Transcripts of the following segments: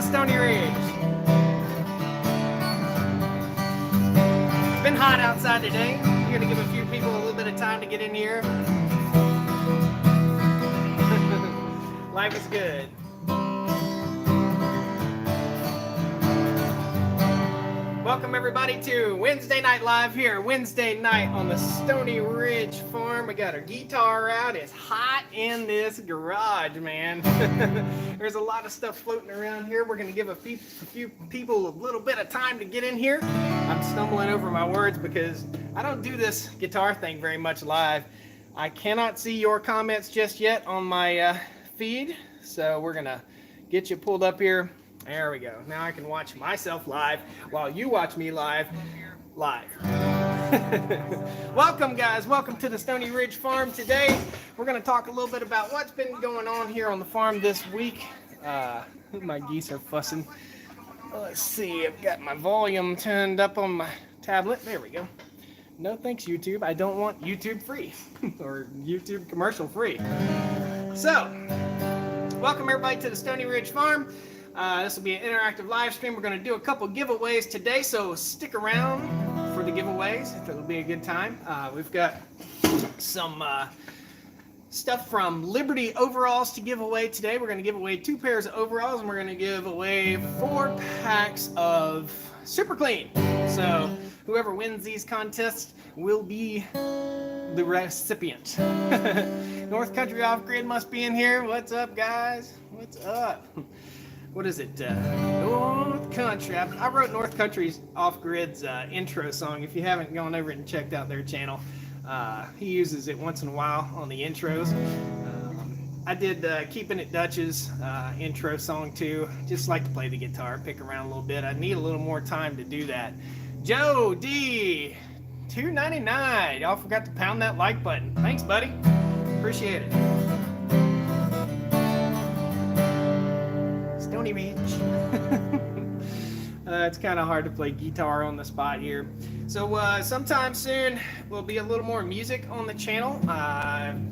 the Stony Ridge. It's been hot outside today. We're going to give a few people a little bit of time to get in here. Life is good. Welcome everybody to Wednesday Night Live here, Wednesday night on the Stony Ridge Farm. We got our guitar out. It's hot in this garage, man. There's a lot of stuff floating around here. We're going to give a few people a little bit of time to get in here. I'm stumbling over my words because I don't do this guitar thing very much live. I cannot see your comments just yet on my feed, so we're going to get you pulled up here. There we go. Now I can watch myself live while you watch me live. Welcome, guys. Welcome to the Stony Ridge Farm. Today, we're going to talk a little bit about what's been going on here on the farm this week. My geese are fussing. Let's see. I've got my volume turned up on my tablet. There we go. No thanks, YouTube. I don't want YouTube free or YouTube commercial free. So, welcome everybody to the Stony Ridge Farm. This will be an interactive live stream. We're going to do a couple giveaways today, so stick around for the giveaways. It'll be a good time. We've got some stuff from Liberty overalls to give away today. We're going to give away 2 pairs of overalls, and we're going to give away 4 packs of Super Clean. So whoever wins these contests will be the recipient. North Country Off Grid must be in here. What's up, guys? What's up? What is it? North Country. I wrote North Country's Off Grid's intro song. If you haven't gone over and checked out their channel, he uses it once in a while on the intros. I did Keeping It Dutch's intro song too. Just like to play the guitar, pick around a little bit. I need a little more time to do that. Joe D, $2.99. Y'all forgot to pound that like button. Thanks, buddy. Appreciate it. Stony Ridge. It's kind of hard to play guitar on the spot here. So sometime soon will be a little more music on the channel.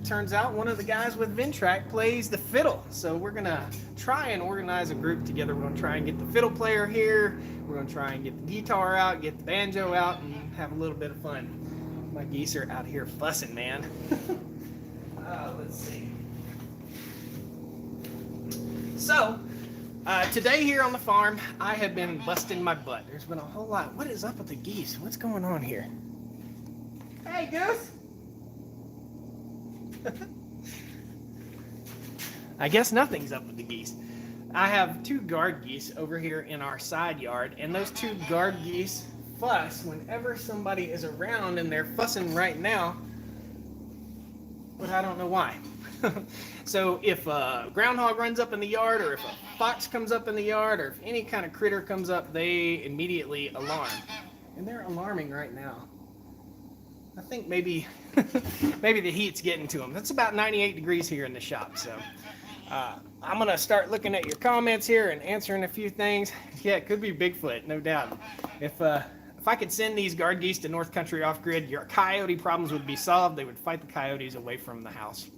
Turns out one of the guys with Ventrac plays the fiddle. So we're going to try and organize a group together. We're going to try and get the fiddle player here. We're going to try and get the guitar out, get the banjo out, and have a little bit of fun. My geese are out here fussing, man. Let's see. So, today here on the farm, I have been busting my butt. There's been a whole lot. What is up with the geese? What's going on here? Hey, Goose! I guess nothing's up with the geese. I have 2 guard geese over here in our side yard, and those 2 guard geese fuss whenever somebody is around, and they're fussing right now, but I don't know why. So if a groundhog runs up in the yard, or if a fox comes up in the yard, or if any kind of critter comes up, they immediately alarm. And they're alarming right now. I think maybe maybe the heat's getting to them. It's about 98 degrees here in the shop. So I'm going to start looking at your comments here and answering a few things. Yeah, it could be Bigfoot, no doubt. If I could send these guard geese to North Country Off Grid, your coyote problems would be solved. They would fight the coyotes away from the house.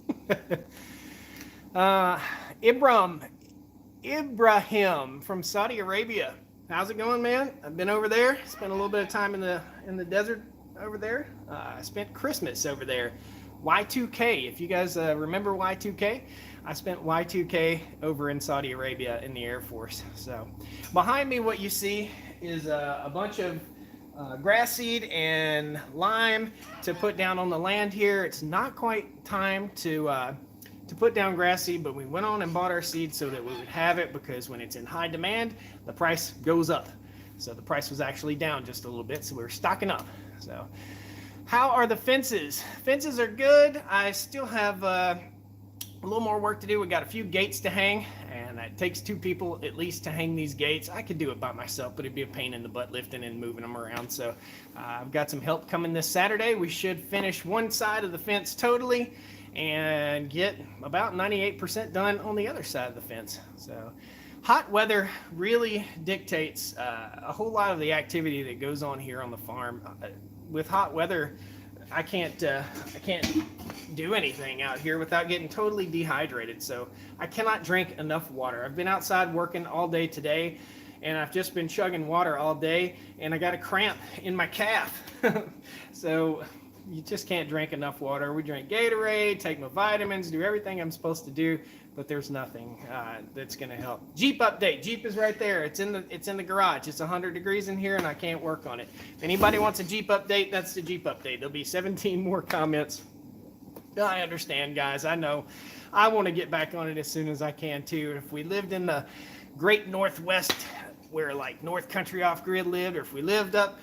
Ibrahim from Saudi Arabia. How's it going, man? I've been over there. Spent a little bit of time in the desert over there. I spent Christmas over there. Y2K. If you guys remember Y2K, I spent Y2K over in Saudi Arabia in the Air Force. So behind me, what you see is a bunch of grass seed and lime to put down on the land here. It's not quite time to put down grass seed, but we went on and bought our seed so that we would have it, because when it's in high demand, the price goes up. So the price was actually down just a little bit, so we were stocking up. So how are the fences? Fences are good. I still have a little more work to do. We got a few gates to hang, and it takes 2 people at least to hang these gates. I could do it by myself, but it'd be a pain in the butt lifting and moving them around. So I've got some help coming this Saturday. We should finish one side of the fence totally and get about 98% done on the other side of the fence. So hot weather really dictates a whole lot of the activity that goes on here on the farm. With hot weather, I can't do anything out here without getting totally dehydrated. So I cannot drink enough water. I've been outside working all day today, and I've just been chugging water all day, and I got a cramp in my calf. So you just can't drink enough water. We drink Gatorade, take my vitamins, do everything I'm supposed to do, but there's nothing that's going to help. Jeep update. Jeep is right there. It's in the garage. It's 100 degrees in here, and I can't work on it. If anybody wants a Jeep update, that's the Jeep update. There'll be 17 more comments. I understand, guys. I know. I want to get back on it as soon as I can, too. If we lived in the great Northwest, where like North Country Off Grid lived, or if we lived up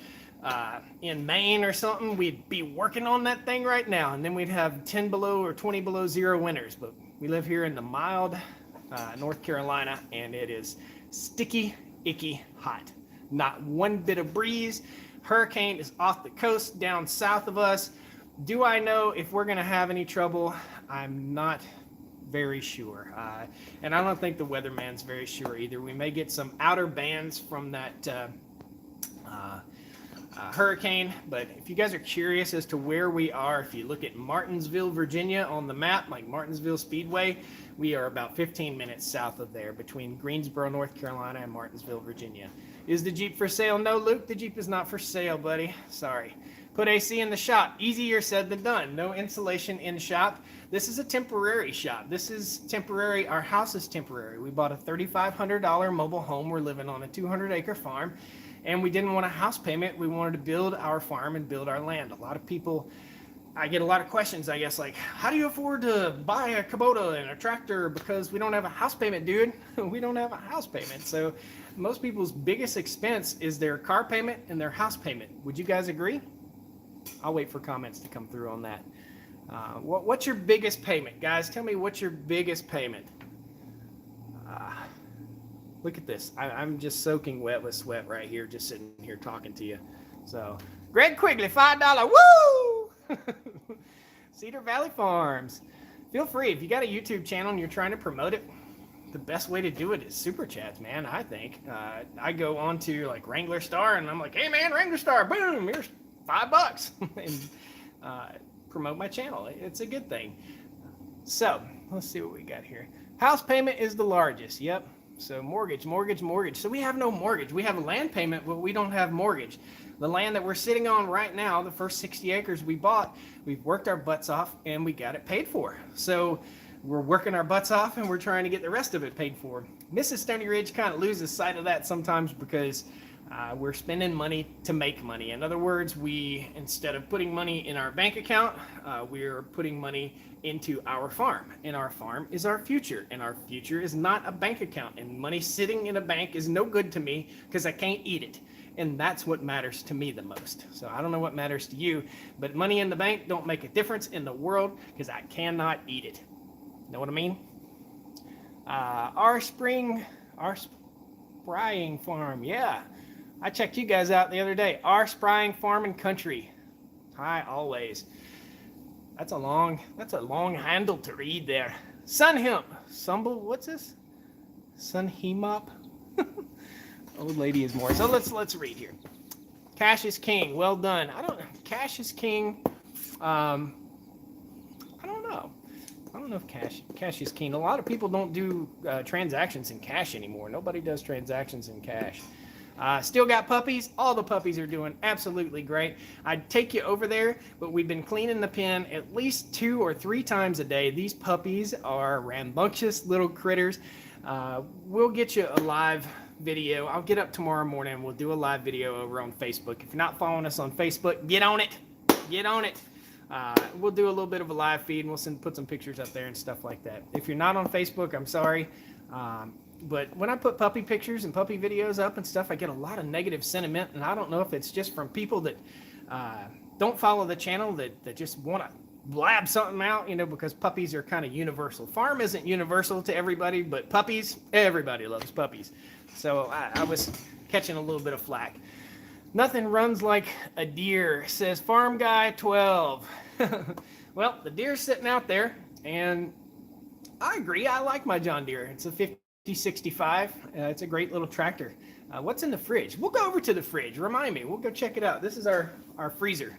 in Maine or something, we'd be working on that thing right now, and then we'd have 10 below or 20 below zero winters. But we live here in the mild North Carolina, and it is sticky, icky hot. Not one bit of breeze. Hurricane is off the coast down south of us. Do I know if we're going to have any trouble? I'm not very sure. And I don't think the weatherman's very sure either. We may get some outer bands from that hurricane, but if you guys are curious as to where we are, if you look at Martinsville, Virginia on the map, like Martinsville Speedway, we are about 15 minutes south of there, between Greensboro, North Carolina, and Martinsville, Virginia. Is the Jeep for sale? No, Luke, the Jeep is not for sale, buddy. Sorry. Put AC in the shop. Easier said than done. No insulation in shop. This is a temporary shop. This is temporary. Our house is temporary. We bought a $3,500 mobile home. We're living on a 200-acre farm, and we didn't want a house payment. We wanted to build our farm and build our land. A lot of people, I get a lot of questions, I guess, like, how do you afford to buy a Kubota and a tractor? Because we don't have a house payment, dude. We don't have a house payment. So most people's biggest expense is their car payment and their house payment. Would you guys agree? I'll wait for comments to come through on that. What's your biggest payment? Guys, tell me what's your biggest payment. Look at this. I'm just soaking wet with sweat right here, just sitting here talking to you. So, Greg Quigley, $5. Woo! Cedar Valley Farms. Feel free, if you got a YouTube channel and you're trying to promote it, the best way to do it is super chats, man, I think. I go on to like Wrangler Star, and I'm like, hey, man, Wrangler Star, boom, here's $5 and promote my channel. It's a good thing. So let's see what we got here. House payment is the largest. Yep. So mortgage. So we have no mortgage. We have a land payment, but we don't have mortgage. The land that we're sitting on right now, the first 60 acres we bought, we've worked our butts off and we got it paid for. So we're working our butts off and we're trying to get the rest of it paid for. Mrs. Stony Ridge kind of loses sight of that sometimes because we're spending money to make money. In other words, we, instead of putting money in our bank account, we're putting money into our farm. And our farm is our future. And our future is not a bank account. And money sitting in a bank is no good to me because I can't eat it. And that's what matters to me the most. So I don't know what matters to you, but money in the bank don't make a difference in the world because I cannot eat it. Know what I mean? Our sprying farm, yeah. I checked you guys out the other day. Our sprying farm and country. Hi, always. That's a long handle to read there. Sunhemp. What's this? Sunhemop. Old lady is more. So let's read here. Cash is king. Well done. Cash is king. I don't know. I don't know if cash is king. A lot of people don't do transactions in cash anymore. Nobody does transactions in cash. Still got puppies. All the puppies are doing absolutely great. I'd take you over there, but we've been cleaning the pen at least 2 or 3 times a day. These puppies are rambunctious little critters. We'll get you a live video. I'll get up tomorrow morning and we'll do a live video over on Facebook. If you're not following us on Facebook, get on it. Get on it. We'll do a little bit of a live feed and we'll put some pictures up there and stuff like that. If you're not on Facebook, I'm sorry. But when I put puppy pictures and puppy videos up and stuff, I get a lot of negative sentiment, and I don't know if it's just from people that don't follow the channel that just want to blab something out, because puppies are kind of universal. Farm isn't universal to everybody, but puppies, everybody loves puppies. So I was catching a little bit of flack. Nothing runs like a deer, says Farm Guy 12. Well, the deer's sitting out there, and I agree. I like my John Deere. It's a 5065. It's a great little tractor. What's in the fridge? We'll go over to the fridge. Remind me. We'll go check it out. This is our freezer.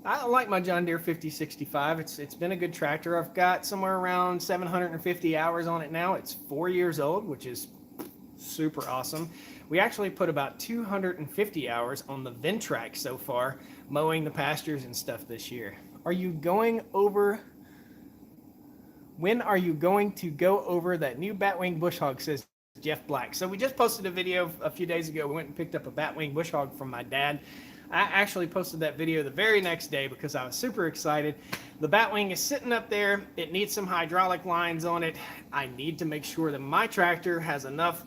I like my John Deere 5065. It's been a good tractor. I've got somewhere around 750 hours on it now. It's 4 years old, which is super awesome. We actually put about 250 hours on the Ventrac so far, mowing the pastures and stuff this year. Are you going over? When are you going to go over that new batwing bush hog, says Jeff Black. So we just posted a video a few days ago. We went and picked up a batwing bush hog from my dad. I actually posted that video the very next day because I was super excited. The batwing is sitting up there. It needs some hydraulic lines on it. I need to make sure that my tractor has enough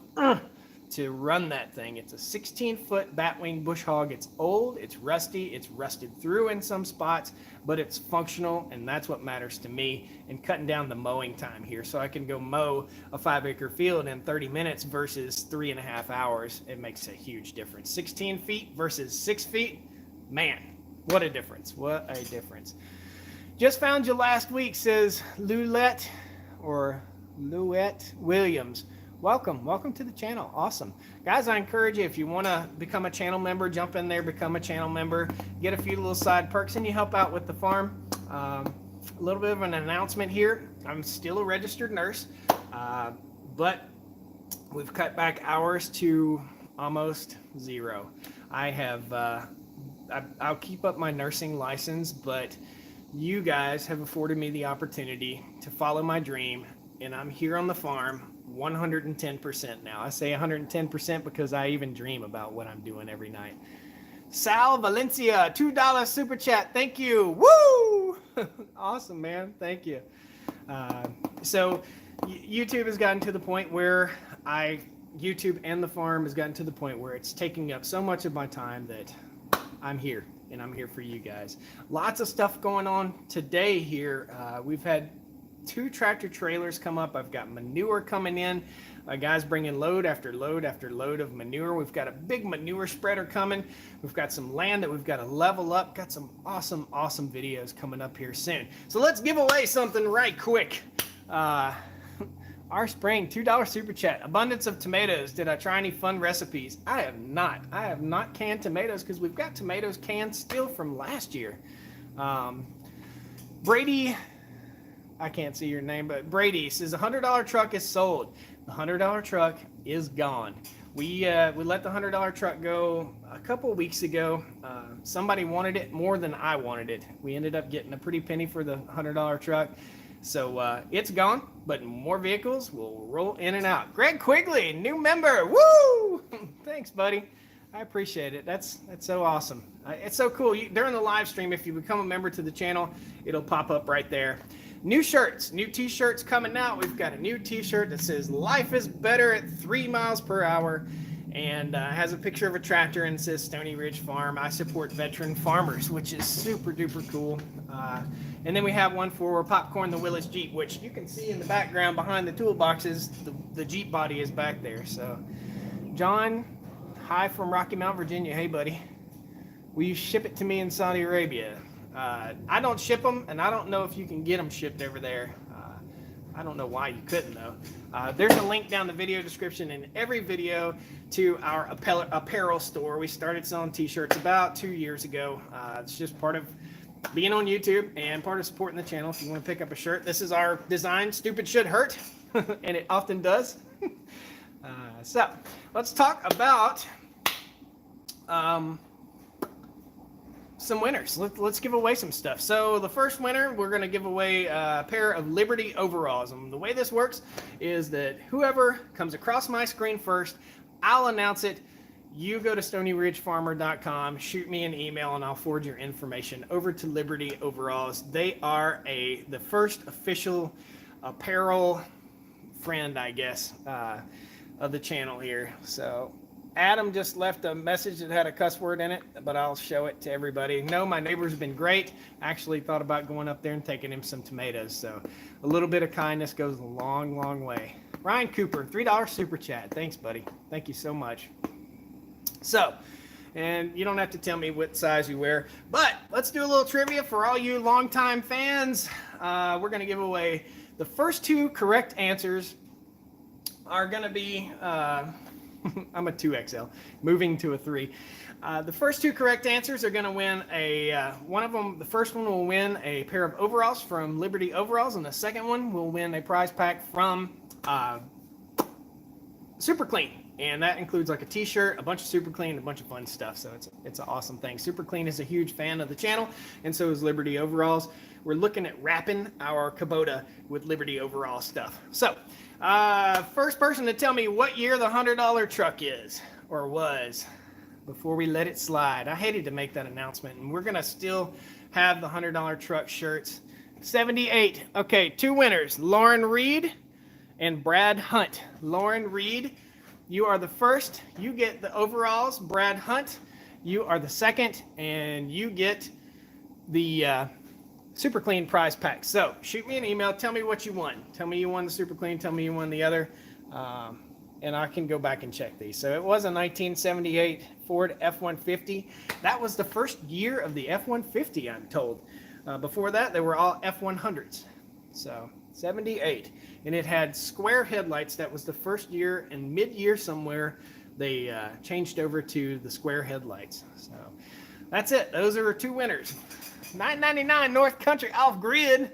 to run that thing. It's a 16-foot batwing bush hog. It's old, it's rusty, it's rusted through in some spots, but it's functional, and that's what matters to me in cutting down the mowing time here. So I can go mow a 5-acre field in 30 minutes versus 3.5 hours. It makes a huge difference. 16 feet versus 6 feet, man, what a difference. What a difference. Just found you last week, says Louette Williams. Welcome to the channel. Awesome. Guys, I encourage you, if you want to become a channel member, jump in there, become a channel member, get a few little side perks, and you help out with the farm. A little bit of an announcement here. I'm still a registered nurse, but we've cut back hours to almost zero. I have, I'll keep up my nursing license, but you guys have afforded me the opportunity to follow my dream, and I'm here on the farm 110% now. I say 110% because I even dream about what I'm doing every night. Sal Valencia, $2 super chat. Thank you. Woo! Awesome, man. Thank you. So YouTube has gotten to the point where YouTube and the farm has gotten to the point where it's taking up so much of my time that I'm here, and I'm here for you guys. Lots of stuff going on today here. We've had 2 tractor trailers come up. I've got manure coming in. Guys bringing load after load after load of manure. We've got a big manure spreader coming. We've got some land that we've got to level up. Got some awesome videos coming up here soon. So let's give away something right quick. Our Spring, $2 super chat. Abundance of tomatoes. Did I try any fun recipes? I have not. I have not canned tomatoes because we've got tomatoes canned still from last year. Brady, I can't see your name, but Brady says the $100 truck is sold. The $100 truck is gone. We let the $100 truck go a couple of weeks ago. Somebody wanted it more than I wanted it. We ended up getting a pretty penny for the $100 truck. So it's gone, but more vehicles will roll in and out. Greg Quigley, new member. Woo! Thanks, buddy. I appreciate it. That's so awesome. It's so cool. During the live stream, if you become a member to the channel, it'll pop up right there. New shirts, new t-shirts coming out. We've got a new t-shirt that says life is better at 3 miles per hour and has a picture of a tractor and says Stony Ridge Farm. I support veteran farmers, which is super duper cool. And then we have one for Popcorn the Willis Jeep, which you can see in the background behind the toolboxes. The Jeep body is back there. So John, hi from Rocky Mount, Virginia. Hey, buddy. Will you ship it to me in Saudi Arabia? I don't ship them, and I don't know if you can get them shipped over there. I don't know why you couldn't, though. There's a link down the video description in every video to our apparel store. We started selling t-shirts about 2 years ago. It's just part of being on YouTube and part of supporting the channel. If you want to pick up a shirt, this is our design, Stupid Should Hurt, and it often does. So let's talk about some winners. Let's give away some stuff. So the first winner, we're going to give away a pair of Liberty overalls. And the way this works is that whoever comes across my screen first, I'll announce it. You go to StonyRidgeFarmer.com, shoot me an email, and I'll forward your information over to Liberty Overalls. They are the first official apparel friend, I guess, of the channel here. So Adam just left a message that had a cuss word in it, but I'll show it to everybody. No, my neighbor's been great. Actually thought about going up there and taking him some tomatoes. So a little bit of kindness goes a long, long way. Ryan Cooper, $3 super chat. Thanks, buddy. Thank you so much. So, and you don't have to tell me what size you wear, but let's do a little trivia for all you longtime fans. We're going to give away the first 2 correct answers are going to be I'm a 2XL, moving to a 3. The first 2 correct answers are going to win the first one will win a pair of overalls from Liberty Overalls, and the second one will win a prize pack from Super Clean. And that includes like a t-shirt, a bunch of Super Clean, and a bunch of fun stuff. So it's an awesome thing. Super Clean is a huge fan of the channel, and so is Liberty Overalls. We're looking at wrapping our Kubota with Liberty Overall stuff. So, first person to tell me what year the $100 truck is, or was, before we let it slide. I hated to make that announcement, and we're going to still have the $100 truck shirts. 78. Okay, 2 winners, Lauren Reed and Brad Hunt. Lauren Reed, you are the first. You get the overalls. Brad Hunt, you are the second, and you get the Super Clean prize pack. So shoot me an email. Tell me what you won. Tell me you won the Super Clean. Tell me you won the other. And I can go back and check these. So it was a 1978 Ford F-150. That was the first year of the F-150, I'm told. Before that, they were all F-100s. So 78. And it had square headlights. That was the first year, and mid-year somewhere, they changed over to the square headlights. So that's it. Those are 2 winners. $9.99 North Country off-grid.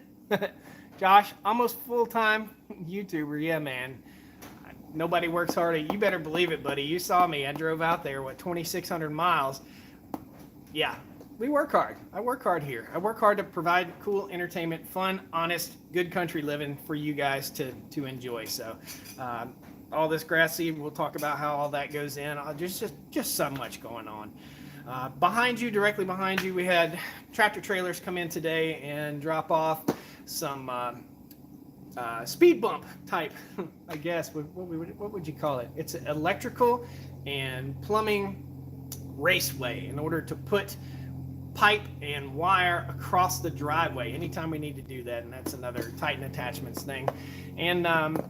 Josh, almost full-time YouTuber. Yeah, man. Nobody works harder. You better believe it, buddy. You saw me. I drove out there, 2,600 miles. Yeah, we work hard. I work hard here. I work hard to provide cool entertainment, fun, honest, good country living for you guys to enjoy. So all this grass seed, we'll talk about how all that goes in. Just so much going on. Behind you, directly behind you, we had tractor trailers come in today and drop off some speed bump type, I guess. What would you call it? It's an electrical and plumbing raceway in order to put pipe and wire across the driveway anytime we need to do that, and that's another Titan Attachments thing. And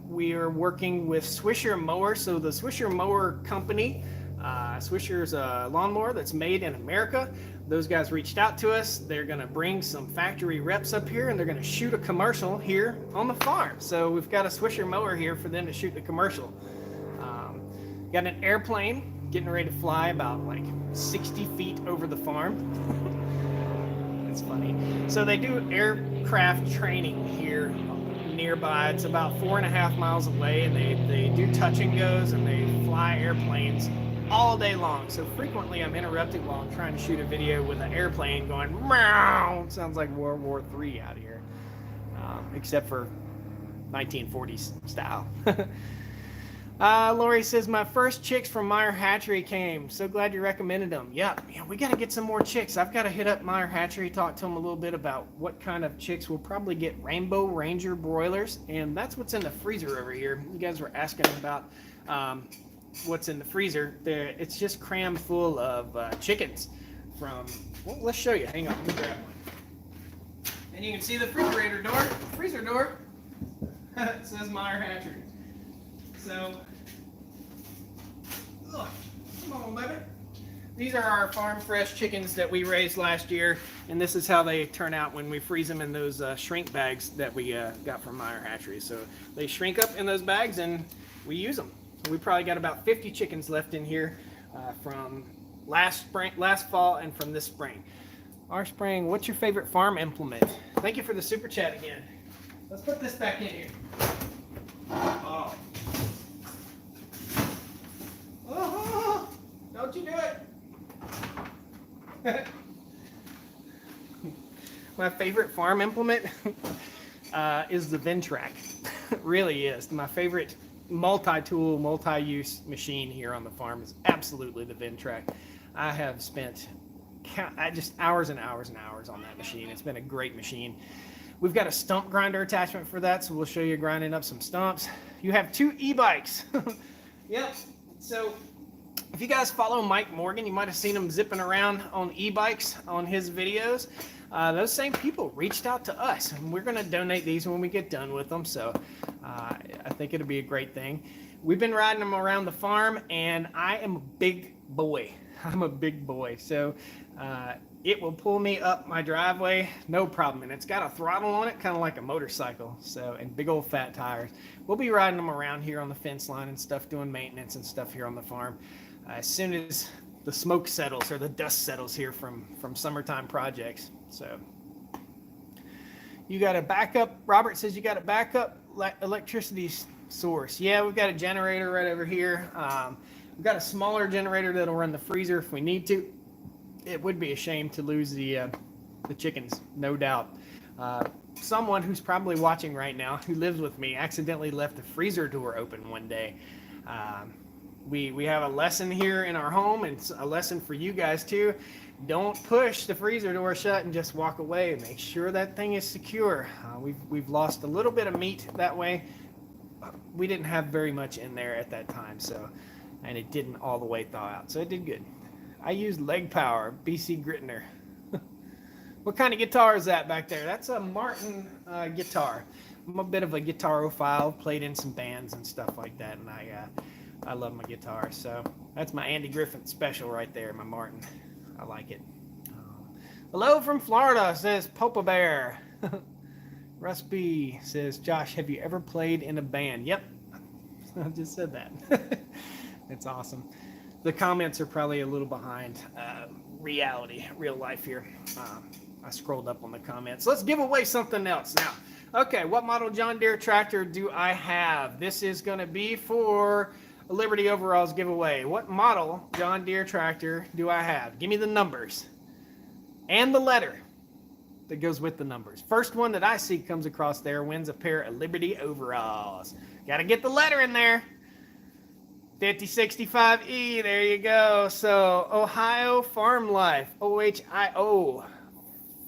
we are working with Swisher Mower. So the Swisher Mower company, Swisher's a lawnmower that's made in America. Those guys reached out to us. They're going to bring some factory reps up here, and they're going to shoot a commercial here on the farm. So we've got a Swisher mower here for them to shoot the commercial. Got an airplane getting ready to fly about 60 feet over the farm. It's funny. So they do aircraft training here nearby. It's about 4.5 miles away, and they do touch and goes, and they fly airplanes all day long. So frequently I'm interrupted while I'm trying to shoot a video with an airplane going meow. It sounds like World War III out here, except for 1940s style. Lori says, my first chicks from Meyer Hatchery came. So glad you recommended them. Yeah, we got to get some more chicks. I've got to hit up Meyer Hatchery, talk to them a little bit about what kind of chicks. We'll probably get Rainbow Ranger broilers, and that's what's in the freezer over here. You guys were asking about what's in the freezer. It's just crammed full of chickens from, well, let's show you. Hang on, let me grab one. And you can see the freezer door. It says Meyer Hatchery. So, look, come on, baby. These are our farm fresh chickens that we raised last year, and this is how they turn out when we freeze them in those shrink bags that we got from Meyer Hatchery. So they shrink up in those bags, and we use them. We probably got about 50 chickens left in here from last fall, and from this spring. Our spring, what's your favorite farm implement? Thank you for the super chat again. Let's put this back in here. Oh. Oh, don't you do it. My favorite farm implement is the Ventrac. It really is. My favorite multi-tool, multi-use machine here on the farm is absolutely the Ventrac. I have spent just hours and hours and hours on that machine. It's been a great machine. We've got a stump grinder attachment for that, so we'll show you grinding up some stumps. You have 2 e-bikes. Yep. So if you guys follow Mike Morgan, you might have seen him zipping around on e-bikes on his videos. Those same people reached out to us, and we're going to donate these when we get done with them. So I think it'll be a great thing. We've been riding them around the farm, and I am a big boy. I'm a big boy, so it will pull me up my driveway, no problem. And it's got a throttle on it, kind of like a motorcycle. So, and big old fat tires. We'll be riding them around here on the fence line and stuff, doing maintenance and stuff here on the farm. As soon as the smoke settles or the dust settles here from summertime projects. So you got a backup. Robert says you got a backup electricity source. Yeah, we've got a generator right over here. We've got a smaller generator that'll run the freezer if we need to. It would be a shame to lose the chickens, no doubt. Someone who's probably watching right now, who lives with me, accidentally left the freezer door open one day. We have a lesson here in our home, and it's a lesson for you guys too. Don't push the freezer door shut and just walk away. Make sure that thing is secure. We've lost a little bit of meat that way. We didn't have very much in there at that time, and it didn't all the way thaw out, so it did good. I used leg power, BC Gritner. What kind of guitar is that back there? That's a Martin guitar. I'm a bit of a guitarophile, played in some bands and stuff like that, and I love my guitar. So that's my Andy Griffith special right there, my Martin. I like it. Hello from Florida, says Popa Bear. Russ B says, Josh, have you ever played in a band? Yep, I just said that. It's awesome. The comments are probably a little behind reality, real life here. I scrolled up on the comments. Let's give away something else now. Okay, what model John Deere tractor do I have? This is going to be for a Liberty Overalls giveaway. What model John Deere tractor do I have? Give me the numbers and the letter that goes with the numbers. First one that I see comes across there wins a pair of Liberty Overalls. Got to get the letter in there. 5065E, there you go. So Ohio Farm Life, OHIO.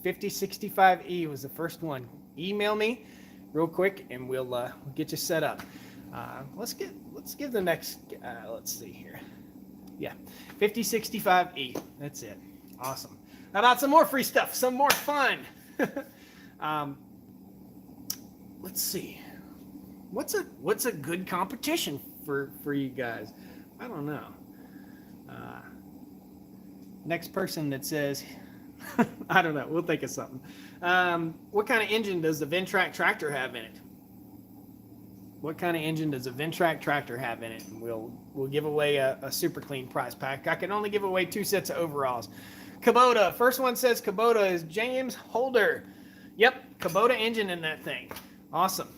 5065E was the first one. Email me real quick and we'll get you set up. Let's give the next, let's see here. Yeah, 5065E, that's it. Awesome. How about some more free stuff, some more fun? Let's see. What's a good competition for you guys? I don't know. Next person that says, I don't know. We'll think of something. What kind of engine does the Ventrac tractor have in it? What kind of engine does a Ventrac tractor have in it? And we'll give away a super clean prize pack. I can only give away 2 sets of overalls. Kubota. First one says Kubota is James Holder. Yep, Kubota engine in that thing. Awesome.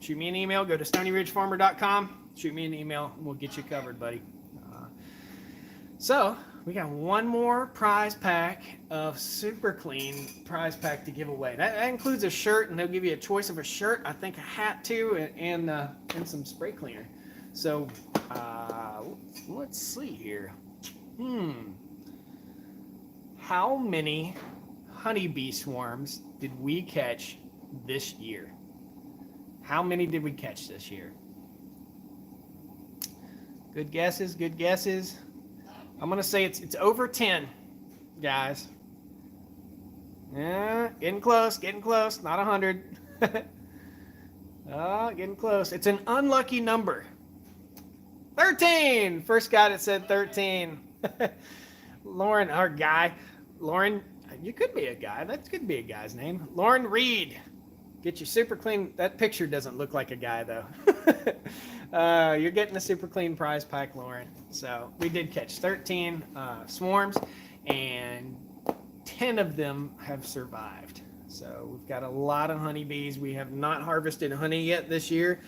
Shoot me an email. Go to stonyridgefarmer.com. Shoot me an email. And we'll get you covered, buddy. So we got one more prize pack of super clean prize pack to give away. That includes a shirt, and they'll give you a choice of a shirt. I think a hat too, and some spray cleaner. So let's see here. How many honeybee swarms did we catch this year? How many did we catch this year? Good guesses, good guesses. I'm going to say it's over 10, guys. Yeah, getting close, not 100. Oh, getting close. It's an unlucky number. 13! First guy that said 13. Lauren, our guy. Lauren, you could be a guy. That could be a guy's name. Lauren Reed. Get your super clean. That picture doesn't look like a guy, though. You're getting a super clean prize pack, Lauren. So we did catch 13 swarms, and 10 of them have survived. So we've got a lot of honeybees. We have not harvested honey yet this year.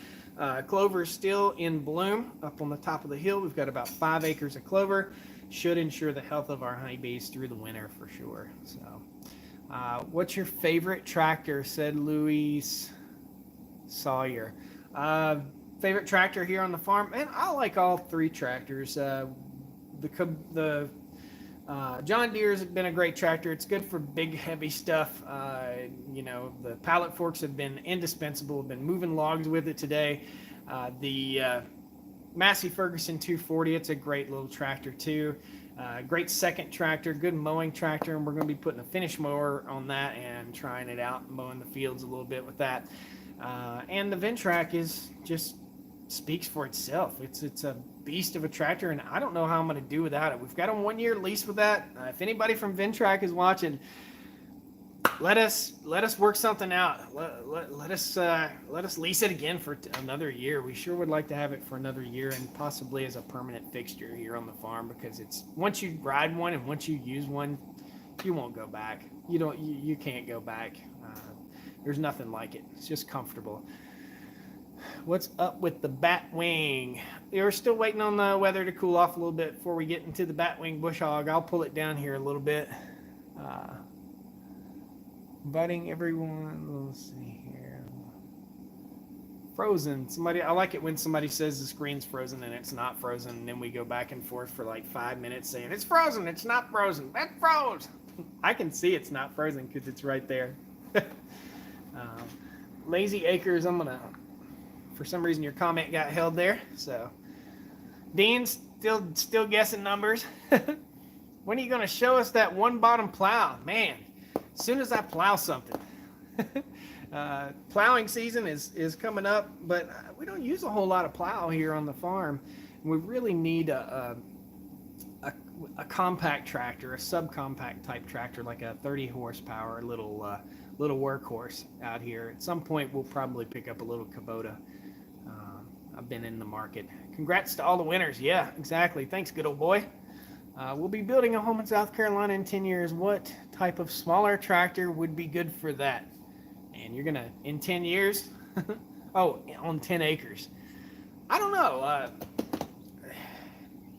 Clover is still in bloom up on the top of the hill. We've got about 5 acres of clover. Should ensure the health of our honeybees through the winter for sure. So what's your favorite tractor, said Louise Sawyer. Favorite tractor here on the farm? Man, I like all 3 tractors. The John Deere's been a great tractor. It's good for big, heavy stuff. The pallet forks have been indispensable. We've been moving logs with it today. The Massey Ferguson 240, it's a great little tractor too. Great second tractor, good mowing tractor, and we're going to be putting a finish mower on that and trying it out, mowing the fields a little bit with that. And the Ventrac is just speaks for itself. It's a beast of a tractor, and I don't know how I'm going to do without it. We've got a 1-year lease with that. If anybody from Ventrac is watching, let us work something out. Let us lease it again for another year. We sure would like to have it for another year, and possibly as a permanent fixture here on the farm, because it's, once you ride one and once you use one, you won't go back. You can't go back. There's nothing like it. It's just comfortable. What's up with the Batwing? We're still waiting on the weather to cool off a little bit before we get into the Batwing bush hog. I'll pull it down here a little bit. Budding everyone. Let's see here. Frozen. I like it when somebody says the screen's frozen and it's not frozen, and then we go back and forth for like 5 minutes saying it's frozen, it's not frozen, that froze. I can see it's not frozen because it's right there. Lazy Acres, I'm gonna, for some reason your comment got held there, so Dean's still guessing numbers. When are you gonna show us that one bottom plow? Man, as soon as I plow something. Plowing season is coming up, but we don't use a whole lot of plow here on the farm. We really need a compact tractor, a subcompact type tractor, like a 30 horsepower little workhorse out here. At some point we'll probably pick up a little Kubota. I've been in the market. Congrats to all the winners. Yeah, exactly. Thanks, good old boy. We'll be building a home in South Carolina in 10 years. What type of smaller tractor would be good for that? And you're gonna, in 10 years? Oh, on 10 acres. I don't know.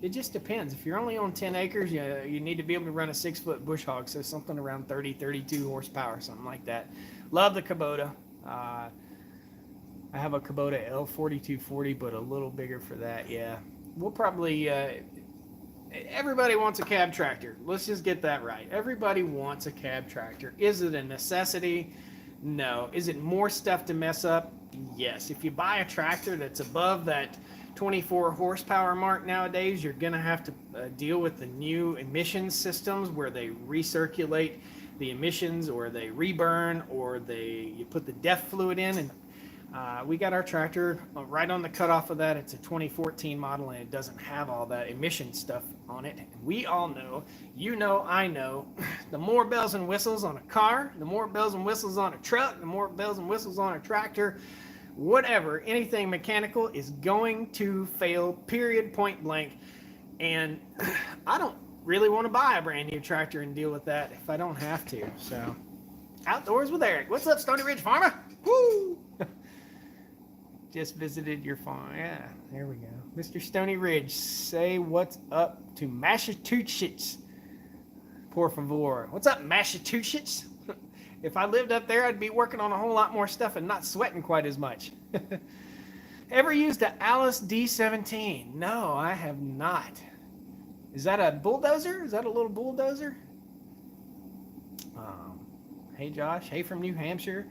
It just depends. If you're only on 10 acres, you need to be able to run a 6-foot bush hog, so something around 30, 32 horsepower, something like that. Love the Kubota. I have a Kubota L4240, but a little bigger for that, yeah. We'll probably, everybody wants a cab tractor. Let's just get that right. Everybody wants a cab tractor. Is it a necessity? No. Is it more stuff to mess up? Yes. If you buy a tractor that's above that 24 horsepower mark nowadays, you're going to have to deal with the new emissions systems where they recirculate the emissions, or they reburn, or you put the DEF fluid in. And we got our tractor right on the cutoff of that. It's a 2014 model, and it doesn't have all that emission stuff on it. We all know, I know, the more bells and whistles on a car, the more bells and whistles on a truck, the more bells and whistles on a tractor, whatever, anything mechanical is going to fail, period, point blank. And I don't really want to buy a brand new tractor and deal with that if I don't have to. So, Outdoors with Eric. What's up, Stony Ridge Farmer? Woo! Just visited your farm. Yeah, there we go. Mr. Stony Ridge, say what's up to Massachusetts. Por favor. What's up, Massachusetts? If I lived up there, I'd be working on a whole lot more stuff and not sweating quite as much. Ever used a Alice D17? No, I have not. Is that a bulldozer? Is that a little bulldozer? Hey, Josh. Hey, from New Hampshire.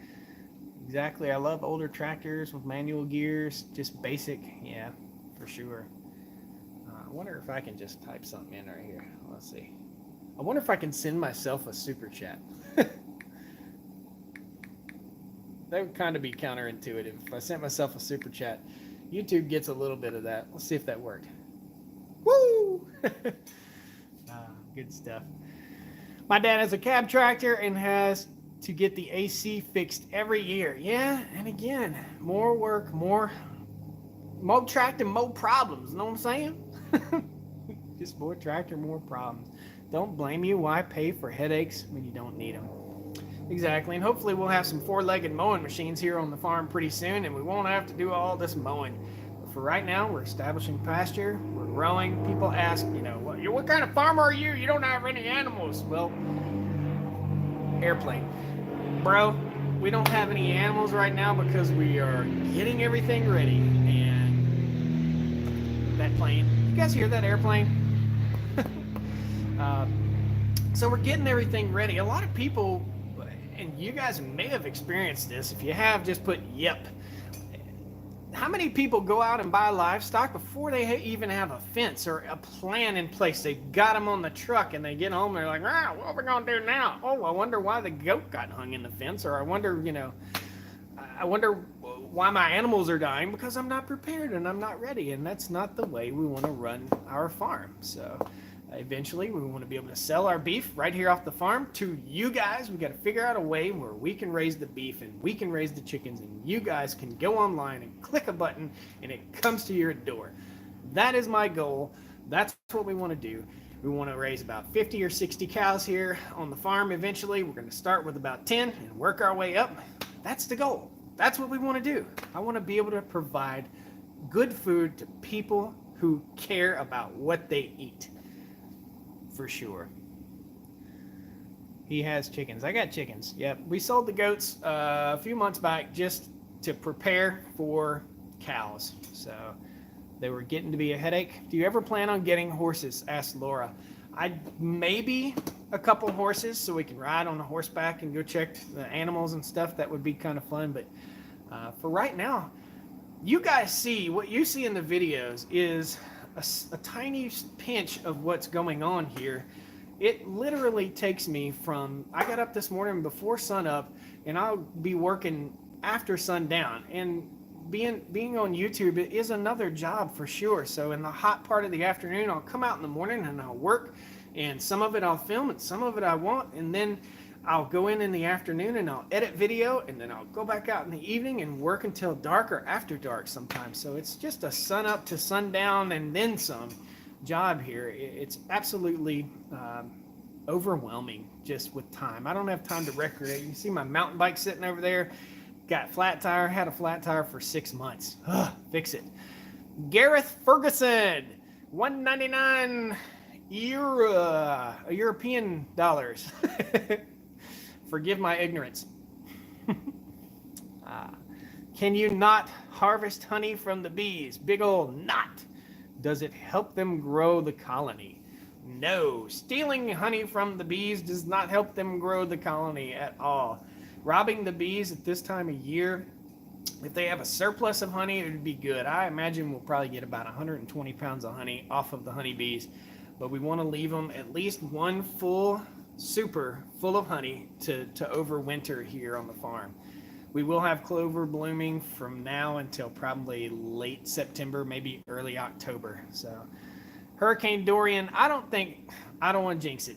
Exactly. I love older tractors with manual gears. Just basic. Yeah, for sure. I wonder if I can just type something in right here. Let's see. I wonder if I can send myself a super chat. That would kind of be counterintuitive. If I sent myself a super chat, YouTube gets a little bit of that. Let's see if that worked. Woo! Good stuff. My dad has a cab tractor and has to get the AC fixed every year. Yeah, and again, more work, more tractor, more problems. You know what I'm saying? Just more tractor, more problems. Don't blame you. Why pay for headaches when you don't need them? Exactly, and hopefully we'll have some 4-legged mowing machines here on the farm pretty soon, and we won't have to do all this mowing. But for right now, we're establishing pasture, we're growing. People ask, what kind of farmer are you? You don't have any animals. Well, airplane. Bro, we don't have any animals right now because we are getting everything ready. And that plane, you guys hear that airplane? So we're getting everything ready. A lot of people, and you guys may have experienced this. If you have, just put yep. How many people go out and buy livestock before they even have a fence or a plan in place? They've got them on the truck, and they get home, and they're like, what are we going to do now? Oh, I wonder why the goat got hung in the fence, or I wonder why my animals are dying? Because I'm not prepared and I'm not ready, and that's not the way we want to run our farm. So eventually we want to be able to sell our beef right here off the farm to you guys. We got to figure out a way where we can raise the beef and we can raise the chickens, and you guys can go online and click a button and it comes to your door. That is my goal. That's what we want to do. We want to raise about 50 or 60 cows here on the farm eventually. We're going to start with about 10 and work our way up. That's the goal. That's what we want to do. I want to be able to provide good food to people who care about what they eat. For sure. He has chickens. I got chickens. Yep. We sold the goats a few months back just to prepare for cows. So they were getting to be a headache. Do you ever plan on getting horses? Asked Laura. Maybe a couple horses so we can ride on the horseback and go check the animals and stuff. That would be kind of fun. But for right now, you guys see what you see in the videos is a tiny pinch of what's going on here. It literally takes me from, I got up this morning before sun up and I'll be working after sundown, and being on YouTube is another job for sure. So in the hot part of the afternoon, I'll come out in the morning and I'll work, and some of it I'll film and some of it I won't, and then I'll go in the afternoon and I'll edit video, and then I'll go back out in the evening and work until dark or after dark sometimes. So it's just a sun up to sundown and then some job here. It's absolutely overwhelming just with time. I don't have time to recreate. You see my mountain bike sitting over there. Got flat tire, had a flat tire for 6 months. Ugh, fix it. Gareth Ferguson, $1.99 European dollars. Forgive my ignorance. Can you not harvest honey from the bees? Big ol' not. Does it help them grow the colony? No. Stealing honey from the bees does not help them grow the colony at all. Robbing the bees at this time of year, if they have a surplus of honey, it would be good. I imagine we'll probably get about 120 pounds of honey off of the honeybees, but we want to leave them at least one full super full of honey to overwinter here on the farm. We will have clover blooming from now until probably late September, maybe early October. So Hurricane Dorian, I don't want to jinx it.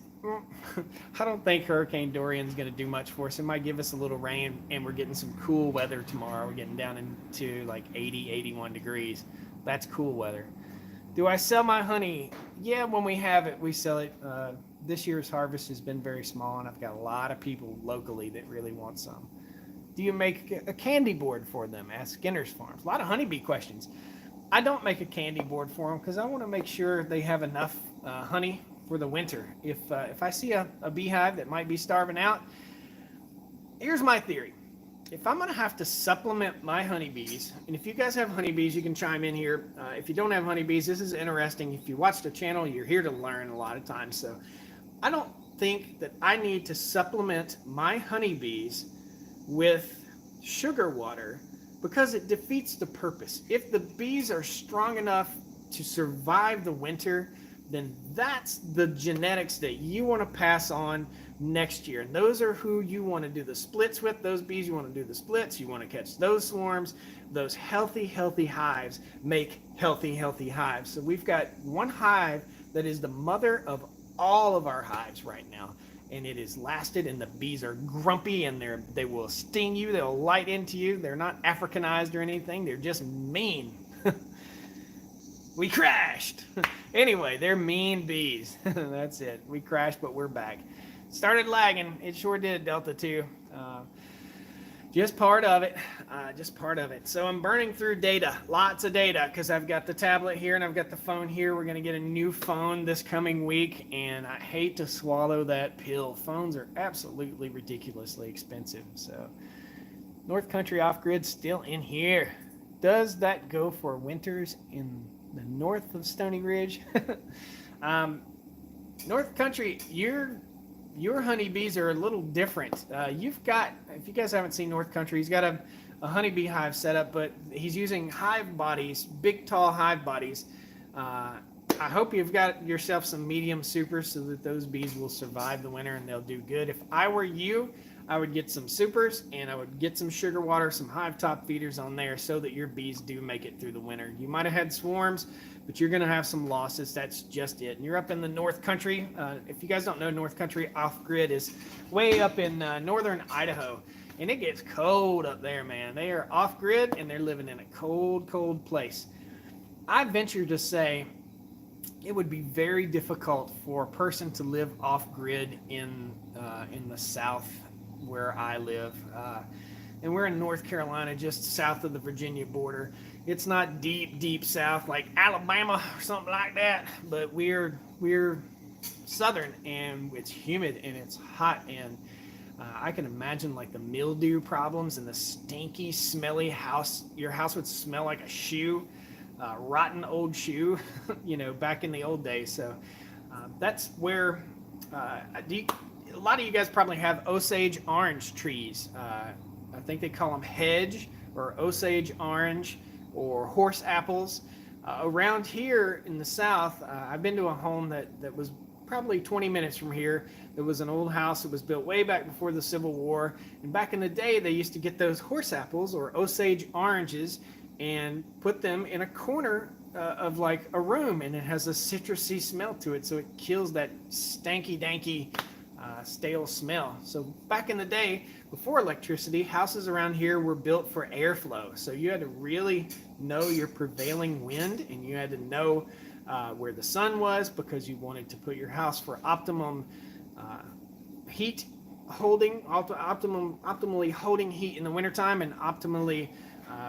I don't think Hurricane Dorian's going to do much for us. It might give us a little rain, and we're getting some cool weather tomorrow. We're getting down into like 80, 81 degrees. That's cool weather. Do I sell my honey? Yeah, when we have it, we sell it. This year's harvest has been very small, and I've got a lot of people locally that really want some. Do you make a candy board for them? Ask Skinner's Farms. A lot of honeybee questions. I don't make a candy board for them because I want to make sure they have enough honey for the winter. If I see a beehive that might be starving out, here's my theory. If I'm going to have to supplement my honeybees, and if you guys have honeybees, you can chime in here. If you don't have honeybees, this is interesting. If you watch the channel, you're here to learn a lot of times. So I don't think that I need to supplement my honeybees with sugar water because it defeats the purpose. If the bees are strong enough to survive the winter, then that's the genetics that you want to pass on next year. And those are who you want to do the splits with. Those bees, you want to do the splits. You want to catch those swarms. Those healthy hives make healthy hives. So we've got one hive that is the mother of all of our hives right now. And it is lasted, and the bees are grumpy, and they will sting you. They'll light into you. They're not Africanized or anything. They're just mean. We crashed. Anyway, they're mean bees. That's it. We crashed, but we're back. Started lagging. It sure did, Delta 2. Just part of it. So I'm burning through data. Lots of data because I've got the tablet here and I've got the phone here. We're going to get a new phone this coming week, and I hate to swallow that pill. Phones are absolutely ridiculously expensive. So North Country Off-Grid still in here. Does that go for winters in the north of Stony Ridge? North Country, your honeybees are a little different. You've got, if you guys haven't seen North Country, he's got a honeybee hive set up, but he's using hive bodies, big tall hive bodies. I hope you've got yourself some medium supers so that those bees will survive the winter and they'll do good. If I were you, I would get some supers, and I would get some sugar water, some hive top feeders on there so that your bees do make it through the winter. You might have had swarms, but you're going to have some losses. That's just it. And you're up in the North Country. If you guys don't know, North Country off-grid is way up in northern Idaho. And it gets cold up there, man. They are off-grid, and they're living in a cold, cold place. I venture to say it would be very difficult for a person to live off-grid in the South where I live. And we're in North Carolina, just south of the Virginia border. It's not deep, deep south like Alabama or something like that, but we're southern, and it's humid and it's hot, and I can imagine like the mildew problems and the stinky, smelly house. Your house would smell like a shoe, rotten old shoe, back in the old days. So that's where a lot of you guys probably have Osage orange trees. I think they call them hedge or Osage orange or horse apples. Around here in the South, I've been to a home that was probably 20 minutes from here. There was an old house that was built way back before the Civil War. And back in the day, they used to get those horse apples or Osage oranges and put them in a corner of like a room, and it has a citrusy smell to it. So it kills that stanky, danky, stale smell. So back in the day, before electricity, houses around here were built for airflow. So you had to really know your prevailing wind, and you had to know where the sun was, because you wanted to put your house for optimum heat holding, optimally holding heat in the wintertime, and optimally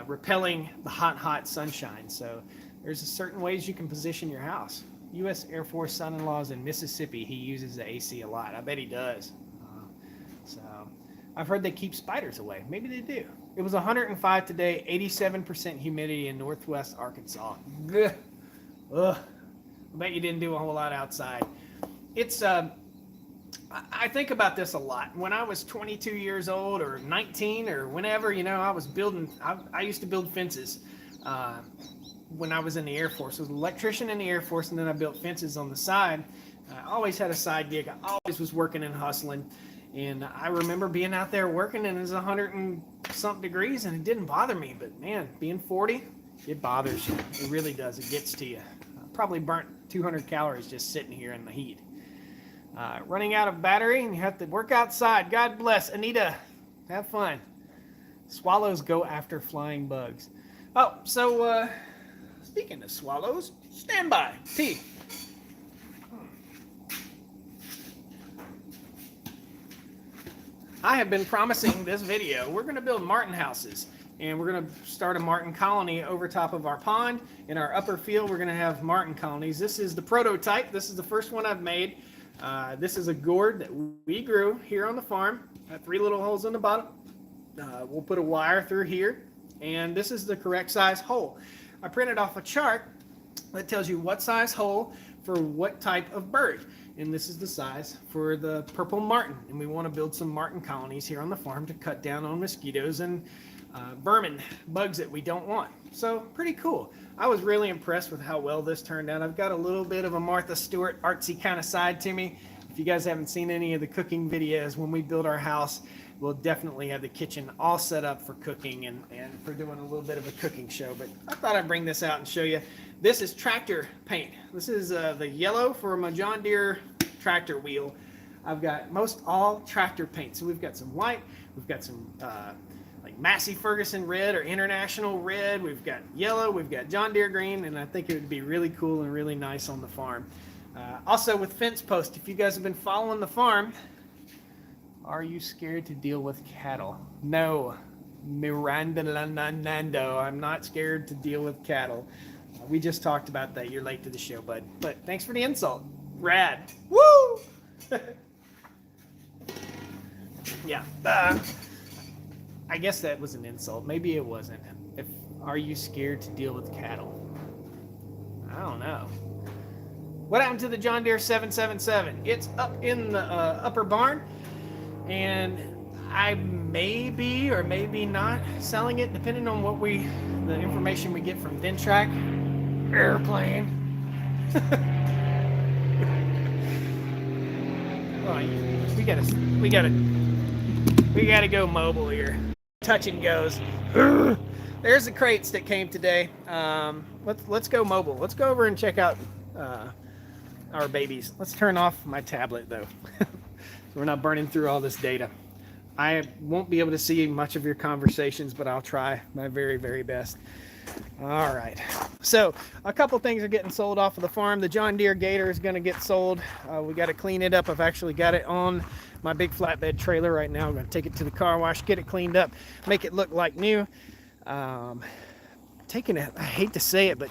repelling the hot sunshine. So there's certain ways you can position your house. U.S. Air Force son-in-law's in Mississippi. He uses the AC a lot. I bet he does. So I've heard they keep spiders away. Maybe they do. It was 105 today, 87% humidity in northwest Arkansas. Ugh. I bet you didn't do a whole lot outside. It's I think about this a lot. When I was 22 years old or 19 or whenever, I was building. I used to build fences. When I was in the Air Force. I was an electrician in the Air Force, and then I built fences on the side. I always had a side gig. I always was working and hustling. And I remember being out there working, and it was 100 and something degrees, and it didn't bother me. But man, being 40, it bothers you. It really does. It gets to you. Probably burnt 200 calories just sitting here in the heat. Running out of battery, and you have to work outside. God bless. Anita, have fun. Swallows go after flying bugs. Oh, so speaking of swallows, stand by. Tea. I have been promising this video. We're going to build martin houses, and we're going to start a martin colony over top of our pond. In our upper field, we're going to have martin colonies. This is the prototype. This is the first one I've made. This is a gourd that we grew here on the farm. 3 little holes in the bottom. We'll put a wire through here, and this is the correct size hole. I printed off a chart that tells you what size hole for what type of bird. And this is the size for the purple martin. And we want to build some martin colonies here on the farm to cut down on mosquitoes and vermin, bugs that we don't want. So pretty cool. I was really impressed with how well this turned out. I've got a little bit of a Martha Stewart artsy kind of side to me. If you guys haven't seen any of the cooking videos, when we build our house, we'll definitely have the kitchen all set up for cooking and for doing a little bit of a cooking show. But I thought I'd bring this out and show you. This is tractor paint. This is the yellow for my John Deere tractor wheel. I've got most all tractor paint. So we've got some white, we've got some like Massey Ferguson red or International red, we've got yellow, we've got John Deere green, and I think it would be really cool and really nice on the farm. Also with fence posts, if you guys have been following the farm, are you scared to deal with cattle? No, Miranda Nando, I'm not scared to deal with cattle. We just talked about that. You're late to the show, bud. But thanks for the insult. Rad. Woo! Yeah. I guess that was an insult. Maybe it wasn't. Are you scared to deal with cattle? I don't know. What happened to the John Deere 777? It's up in the upper barn, and I may be or maybe not selling it, depending on the information we get from Ventrac. Airplane. Oh, we gotta We got to go mobile here. Touch and goes. There's the crates that came today. Let's go mobile. Let's go over and check out our babies. Let's turn off my tablet though, so we're not burning through all this data. I won't be able to see much of your conversations, but I'll try my very, very best. All right. So a couple things are getting sold off of the farm. The John Deere Gator is going to get sold. We got to clean it up. I've actually got it on my big flatbed trailer right now. I'm going to take it to the car wash, get it cleaned up, make it look like new. Taking it, I hate to say it, but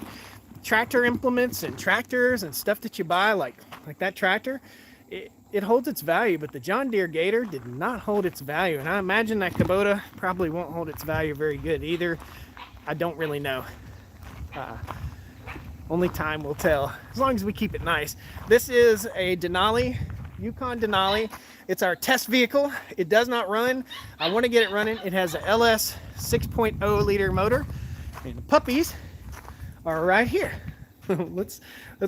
tractor implements and tractors and stuff that you buy, like that tractor, it holds its value, but the John Deere Gator did not hold its value. And I imagine that Kubota probably won't hold its value very good either. I don't really know. Only time will tell, as long as we keep it nice. This is a Denali, Yukon Denali. It's our test vehicle. It does not run. I want to get it running. It has a LS 6.0 liter motor, and the puppies are right here. Let's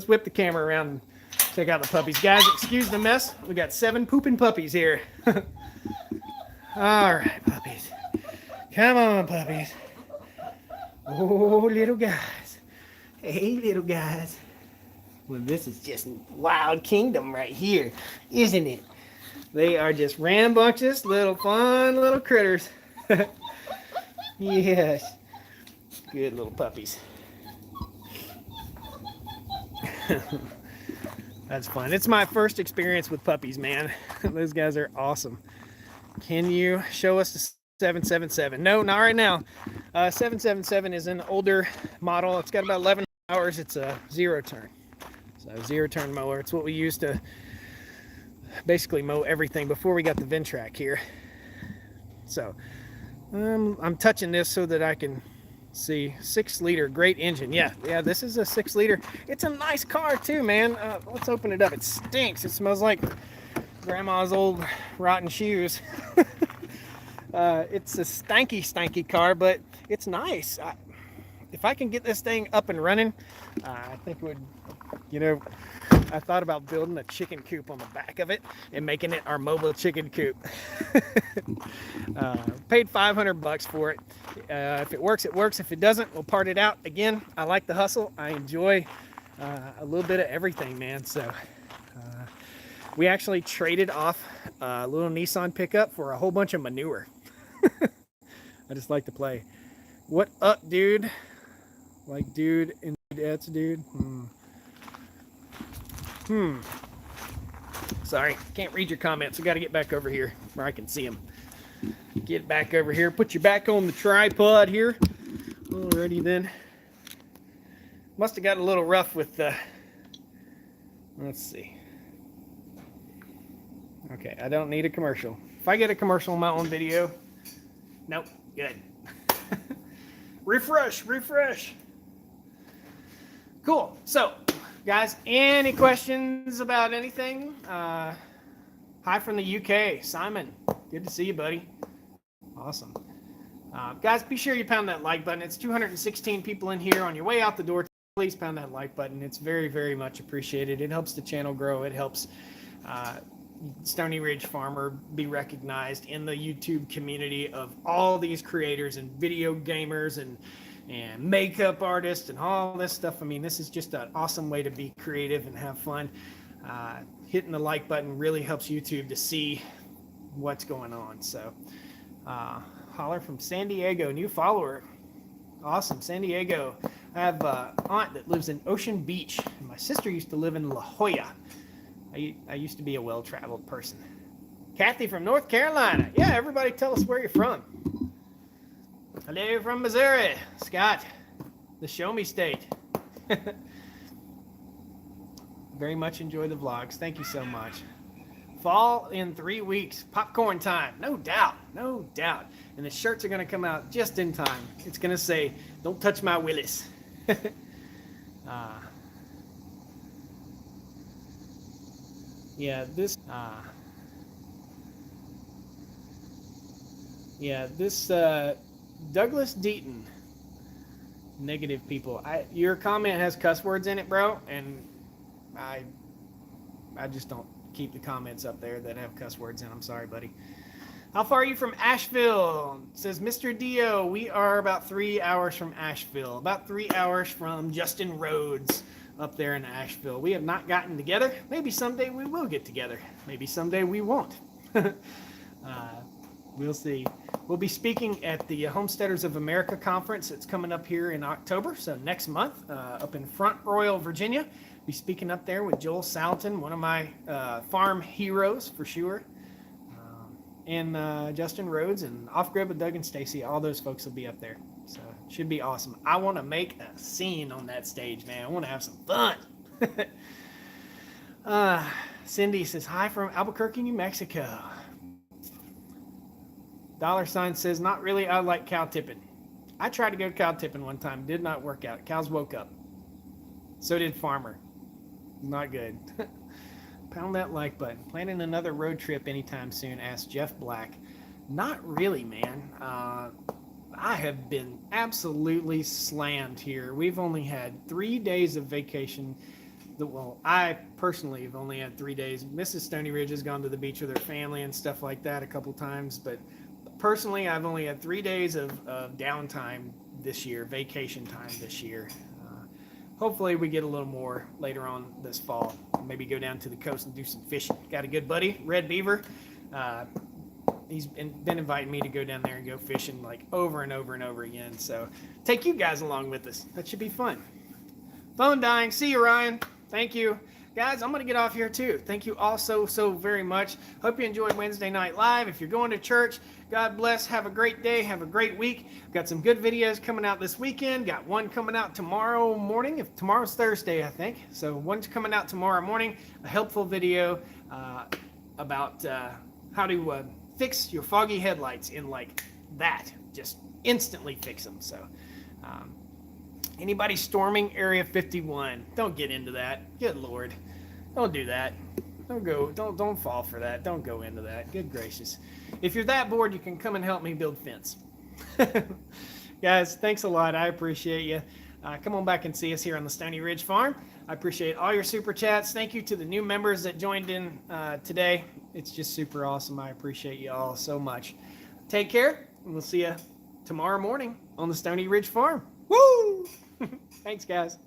whip the camera around and check out the puppies. Guys, excuse the mess. We got 7 pooping puppies here. All right, puppies. Come on, puppies. Oh, little guys. Hey, little guys. Well, this is just wild kingdom right here, isn't it? They are just rambunctious, little fun little critters. Yes. Good little puppies. That's fun. It's my first experience with puppies, man. Those guys are awesome. Can you show us the 777? No, not right now. 777 is an older model. It's got about 11 hours. It's a zero turn. So zero turn mower. It's what we used to basically mow everything before we got the Ventrac here. So I'm touching this so that I can see. 6 liter, great engine. Yeah, this is a 6 liter. It's a nice car too, man. Let's open it up. It stinks. It smells like grandma's old rotten shoes. It's a stanky car, but it's nice. If I can get this thing up and running, I think it would, I thought about building a chicken coop on the back of it and making it our mobile chicken coop. Paid $500 for it. If it works, it works. If it doesn't, we'll part it out. Again, I like the hustle. I enjoy a little bit of everything, man. So we actually traded off a little Nissan pickup for a whole bunch of manure. I just like to play. What up, dude? Like dude and that's dude. Sorry, can't read your comments. I got to get back over here where I can see them. Get back over here. Put your back on the tripod here. Alrighty then. Must have got a little rough with the. Let's see. Okay, I don't need a commercial. If I get a commercial on my own video, nope, good. Refresh. Cool. So, guys, any questions about anything? Hi from the UK, Simon. Good to see you, buddy. Awesome. Guys, be sure you pound that like button. It's 216 people in here. On your way out the door, please pound that like button. It's very, very much appreciated. It helps the channel grow. It helps Stony Ridge Farmer be recognized in the YouTube community of all these creators and video gamers and makeup artists and all this stuff. I mean, this is just an awesome way to be creative and have fun. Hitting the like button really helps YouTube to see what's going on. So holler from San Diego, new follower. Awesome, San Diego. I have an aunt that lives in Ocean Beach. And my sister used to live in La Jolla. I used to be a well-traveled person. Kathy from North Carolina. Yeah, everybody tell us where you're from. Hello from Missouri. Scott, the Show Me State. Very much enjoy the vlogs. Thank you so much. Fall in 3 weeks. Popcorn time. No doubt. No doubt. And the shirts are going to come out just in time. It's going to say, "Don't touch my Willis." This Douglas Deaton. Negative people. Your comment has cuss words in it, bro, and I just don't keep the comments up there that have cuss words in. I'm sorry, buddy. How far are you from Asheville? Says Mr. Dio. We are about 3 hours from Asheville. About 3 hours from Justin Rhodes up there in Asheville. We have not gotten together. Maybe someday we will get together. Maybe someday we won't. We'll see. We'll be speaking at the Homesteaders of America conference. It's coming up here in October, so next month, up in Front Royal, Virginia. Be speaking up there with Joel Salton, one of my farm heroes for sure. And Justin Rhodes and Off Grid with Doug and Stacy. All those folks will be up there. So it should be awesome. I want to make a scene on that stage, man. I want to have some fun. Cindy says, hi from Albuquerque, New Mexico. $sign says, not really. I like cow tipping. I tried to go cow tipping one time. Did not work out. Cows woke up. So did Farmer. Not good. Pound that like button. Planning another road trip anytime soon, asked Jeff Black. Not really, man. I have been absolutely slammed here. We've only had 3 days of vacation. Well, I personally have only had 3 days. Mrs. Stony Ridge has gone to the beach with her family and stuff like that a couple times, but personally, I've only had 3 days of downtime this year, vacation time this year. Hopefully we get a little more later on this fall. Maybe go down to the coast and do some fishing. Got a good buddy, Red Beaver. He's been inviting me to go down there and go fishing like over and over and over again. So take you guys along with us. That should be fun. Phone dying. See you, Ryan. Thank you. Guys, I'm going to get off here too. Thank you all so very much. Hope you enjoyed Wednesday Night Live. If you're going to church, God bless. Have a great day. Have a great week. Got some good videos coming out this weekend. Got one coming out tomorrow morning. If tomorrow's Thursday, I think. So one's coming out tomorrow morning. A helpful video about how to fix your foggy headlights in like that. Just instantly fix them. So anybody storming Area 51, don't get into that. Good Lord. Don't do that. Don't fall for that. Don't go into that. Good gracious. If you're that bored, you can come and help me build fence. Guys, thanks a lot. I appreciate you. Come on back and see us here on the Stony Ridge Farm. I appreciate all your super chats. Thank you to the new members that joined in today. It's just super awesome. I appreciate you all so much. Take care, and we'll see you tomorrow morning on the Stony Ridge Farm. Woo! Thanks, guys.